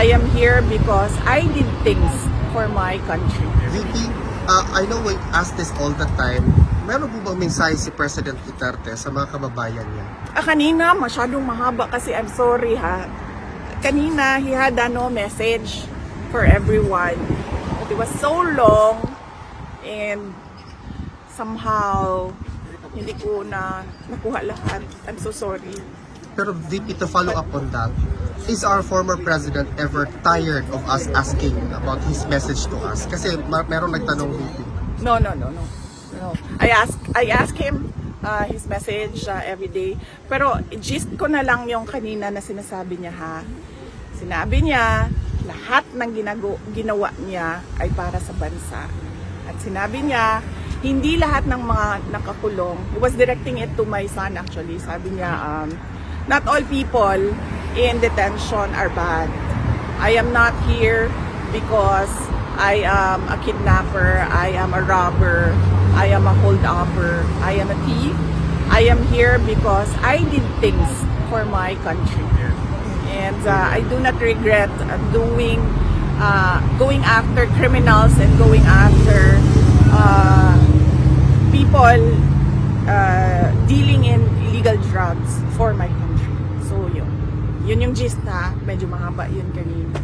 I am here because I did things for my country. VP, I know we ask this all the time. Meron po bang mensahe si President Duterte sa mga kababayan niya? Kanina, masyadong mahaba kasi I'm sorry ha. Kanina, he had no message for everyone. But it was so long and somehow hindi ko na nakuha lahat. I'm so sorry. Pero VP, to follow up on that, is our former president ever tired of us asking about his message to us? Kasi meron nagtanong VP. No. I ask him his message every day. Pero gist ko na lang yung kanina na sinasabi niya ha. Sinabi niya, lahat ng ginawa niya ay para sa bansa. At sinabi niya, hindi lahat ng mga nakakulong. He was directing it to my son actually. Sabi niya, not all people in detention are bad. I am not here because I am a kidnapper, I am a robber, I am a holdupper, I am a thief. I am here because I did things for my country. And I do not regret going after criminals and going after people dealing in illegal drugs for my country. So yun yung gist na medyo mahaba yun kanina.